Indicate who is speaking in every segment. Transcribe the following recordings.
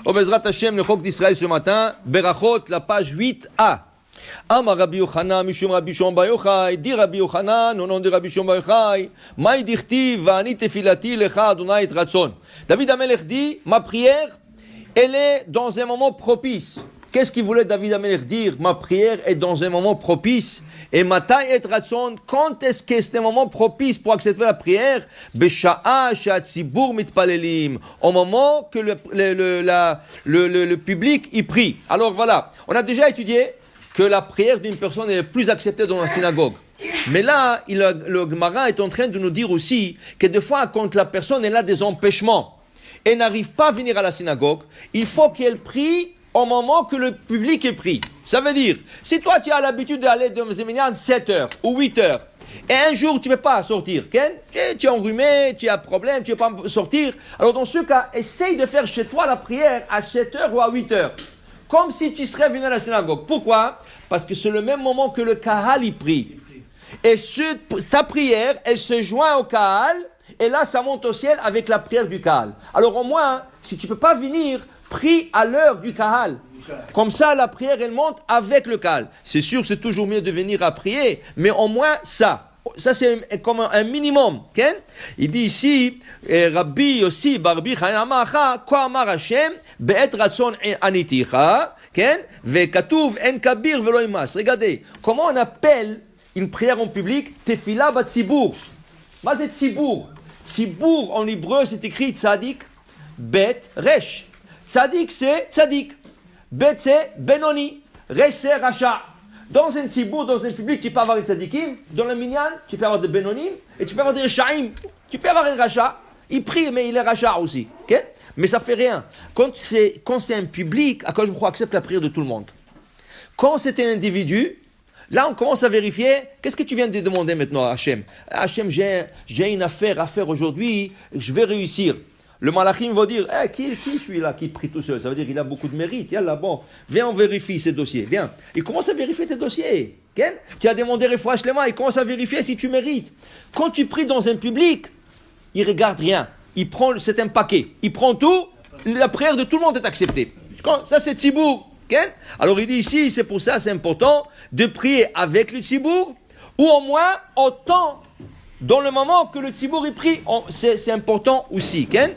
Speaker 1: Au Bezrat Hashem, le Chok d'Israël ce matin, Berachot, la page 8a. Amar Rabbi Yochanan, Mishum Rabbi Shimon bar Yochai, dit Rabbi Yochanan, au nom de Rabbi Shimon bar Yochai, Maï dichtiv, va'ani tefilati lecha Adonai et Ratzon. David Amelech dit, ma prière, elle est dans un moment propice. Qu'est-ce qu'il voulait David Amelech dire? Ma prière est dans un moment propice. Et matai et Ratzon, quand est-ce que c'est un moment propice pour accepter la prière? Besha'a she'atzibur mitpalelim. Au moment que le public y prie. Alors voilà, on a déjà étudié que la prière d'une personne est plus acceptée dans la synagogue. Mais là, le Gemara est en train de nous dire aussi que des fois, quand la personne elle a des empêchements et n'arrive pas à venir à la synagogue, il faut qu'elle prie au moment que le public est pris. Ça veut dire, si toi tu as l'habitude d'aller dans les minyan 7h ou 8h, et un jour tu ne peux pas sortir, tu es enrhumé, tu as un problème, tu ne peux pas sortir, alors dans ce cas, essaye de faire chez toi la prière à 7h ou à 8h. Comme si tu serais venu à la synagogue. Pourquoi? Parce que c'est le même moment que le Kahal y prie. Et ta prière, elle se joint au Kahal, et là ça monte au ciel avec la prière du Kahal. Alors au moins, si tu ne peux pas venir, prie à l'heure du Kahal. Comme ça, la prière, elle monte avec le Kahal. C'est sûr, c'est toujours mieux de venir à prier, mais au moins ça. Ça, c'est comme un minimum. Okay? Il dit ici, Rabbi Yossi Barbi Chayamacha, Ko Amar Hashem, Be'et Ratzon Aniticha, Ve Katuv En Kabir Velo Imas. Regardez, comment on appelle une prière en public? Tefila bat Tzibour. Mais c'est Tzibour. Tzibour, en hébreu, c'est écrit Tzadik, Bet, Resh. Tzadik, c'est Tzadik. Bet, c'est Benoni. Resh, c'est Racha. Dans un tzibour, dans un public, tu peux avoir des tzadikim. Dans le minyan, tu peux avoir des benonim. Et tu peux avoir des racha'im. Tu peux avoir un racha. Il prie, mais il est racha aussi. Okay? Mais ça fait rien. Quand c'est un public, à quoi je crois accepte la prière de tout le monde. Quand c'est un individu, là on commence à vérifier. Qu'est-ce que tu viens de demander maintenant à Hachem? Hachem, j'ai une affaire à faire aujourd'hui. Je vais réussir. Le malachim va dire, qui celui-là qui prie tout seul? Ça veut dire qu'il a beaucoup de mérite. Yallah, bon, viens, on vérifie ces dossiers. Viens. Il commence à vérifier tes dossiers. Okay? Tu as demandé Refoua Shlema, il commence à vérifier si tu mérites. Quand tu pries dans un public, il regarde rien. C'est un paquet. Il prend tout, la prière de tout le monde est acceptée. Ça, c'est Tzibour. Okay? Alors, il dit ici, c'est pour ça, c'est important de prier avec le Tzibour, ou au moins autant, dans le moment que le Tzibour est pris. C'est important aussi. Okay?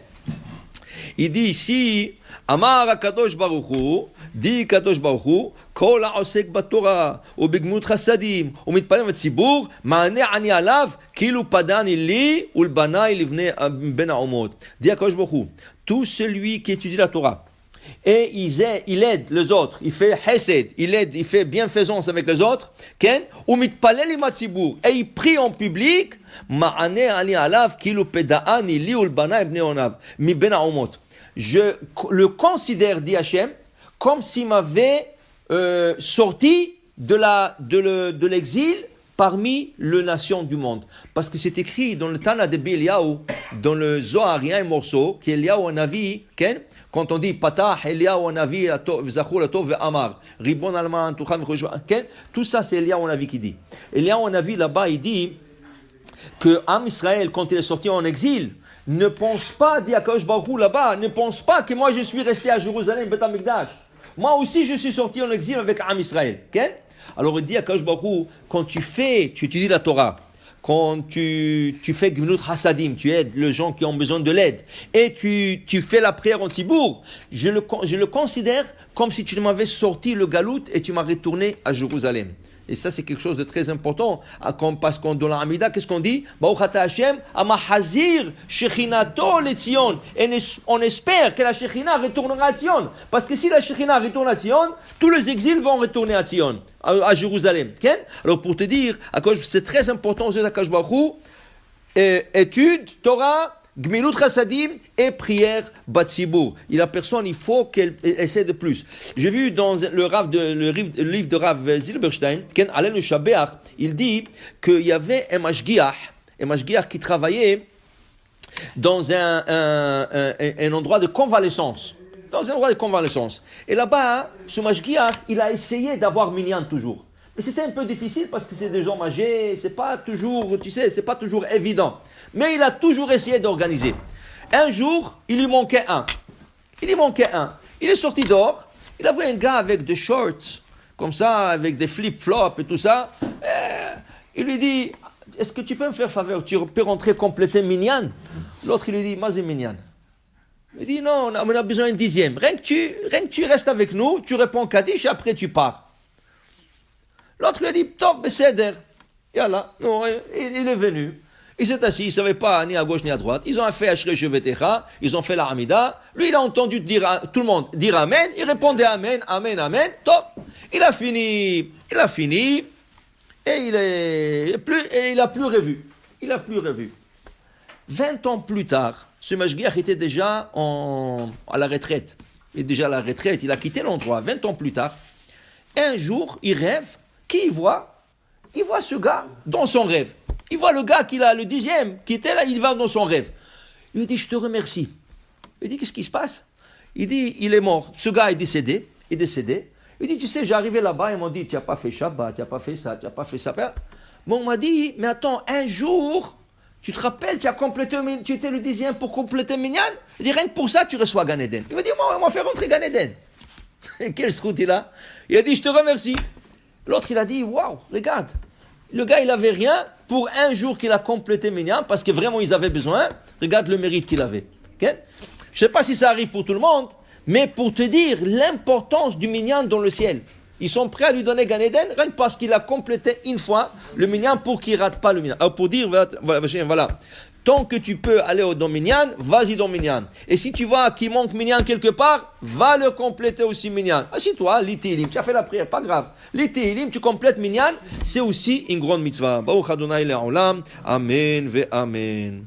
Speaker 1: Il dit ici, Amar HaKadosh Baruch Hu, dit Kadosh Baruch Hu, Kol ha'osek b'Torah, u'b'gmut chasadim, u'mitpalel v'tzibur, ma'aneh ani alav, kilu padani li, u'lbanai livnei ben ha'omot. Dit Kadosh Baruch Hu, tout celui qui étudie la Torah, et il aide les autres, il fait hesed, il fait bienfaisance avec les autres, ou mitpalel im hatzibur, et il prie en public, ma'aneh ani alav, kilu padani li, u'lbanai bnei onav, mi ben ha'omot. Je le considère, dit Hachem, comme s'il m'avait sorti de l'exil parmi les nations du monde. Parce que c'est écrit dans le Tana de Eliyahu, dans le Zohar, il y a un morceau, qui est Eliyahu Hanavi, quand on dit Patah, Eliyahu Hanavi, Zachur Latov ve'amar, Ribon Alman, Tuchan ve'choshva, tout ça c'est Eliyahu Hanavi qui dit. Eliyahu Hanavi là-bas, il dit que Am Israël, quand il est sorti en exil, ne pense pas, dit Akadosh Baruch Hu là-bas, ne pense pas que moi je suis resté à Jérusalem, Beth Amikdash. Moi aussi je suis sorti en exil avec Am Israël. Okay? Alors il dit Akadosh Baruch Hu, quand tu étudies la Torah, quand tu fais Gminut Hasadim, tu aides les gens qui ont besoin de l'aide, et tu fais la prière en Tzibour, je le considère comme si tu m'avais sorti le galout et tu m'as retourné à Jérusalem. Et ça, c'est quelque chose de très important. Parce qu'on, dans la Hamida, qu'est-ce qu'on dit? Baruch ata Hashem, amahazir shechinato le Tzion. Et on espère que la Shechina retournera à Tzion. Parce que si la Shechina retourne à Tzion, tous les exils vont retourner à Tzion, à Jérusalem. Okay? Alors, pour te dire, c'est très important, c'est Akadosh Baruch Hu, étude, Torah, Gmilut Chasadim et prière Batsibour. Et la personne, il faut qu'elle essaie de plus. J'ai vu dans le livre de Rav Zilberstein, Ken Alenu Shabeach, il dit qu'il y avait un mashgiach qui travaillait dans un endroit de convalescence. Et là-bas, ce mashgiach, il a essayé d'avoir minyan toujours. Mais c'était un peu difficile parce que c'est des gens âgés, c'est pas toujours évident. Mais il a toujours essayé d'organiser. Un jour, il lui manquait un. Il Il est sorti dehors, il a vu un gars avec des shorts, comme ça, avec des flip-flops et tout ça. Il lui dit, est-ce que tu peux me faire faveur, tu peux rentrer compléter minyan? L'autre, il lui dit, Mazé minyan. Il dit, non, on a besoin d'un dixième. Rien que tu restes avec nous, tu réponds Kaddish et après tu pars. L'autre lui a dit, top, beseder. Yallah, non, il est venu. Il s'est assis, il ne savait pas ni à gauche ni à droite. Ils ont fait Ashre Shevetecha, ils ont fait la Hamida. Lui, il a entendu tout le monde dire Amen. Il répondait Amen, Amen, Amen. Top. Il a fini. Et il a plus revu. 20 ans plus tard, ce Mashgiach était déjà à la retraite. Il est déjà à la retraite, il a quitté l'endroit. 20 ans plus tard, un jour, il rêve. Qui il voit? Il voit ce gars dans son rêve. Il voit le gars qui a le 10e, qui était là, il va dans son rêve. Il lui dit, je te remercie. Il dit, qu'est-ce qui se passe? Il dit, il est mort. Ce gars est décédé. Il dit, tu sais, j'arrivais là-bas, ils m'ont dit, tu n'as pas fait Shabbat, tu n'as pas fait ça, tu n'as pas fait ça. Mais on m'a dit, mais attends, un jour, tu te rappelles, tu étais le 10e pour compléter Minyan? Il dit, rien que pour ça, tu reçois Gan Eden. Il m'a dit, moi, on m'a fait rentrer Gan Eden. Quel scout il a? Il a dit, je te remercie. L'autre, il a dit, waouh, regarde. Le gars, il n'avait rien pour un jour qu'il a complété Minyan, parce que vraiment, ils avaient besoin. Regarde le mérite qu'il avait. Okay? Je ne sais pas si ça arrive pour tout le monde, mais pour te dire l'importance du Minyan dans le ciel. Ils sont prêts à lui donner Gan Eden, rien que parce qu'il a complété une fois le Minyan pour qu'il ne rate pas le Minyan. Alors pour dire, voilà, tant que tu peux aller dans Minyan, vas-y dans Minyan. Et si tu vois qu'il manque Minyan quelque part, va le compléter aussi Minyan. Assis-toi, lis Tehillim, tu as fait la prière, pas grave. Lis Tehillim, tu complètes Minyan, c'est aussi une grande mitzvah. Baruch Adonai le'olam, Amen ve Amen.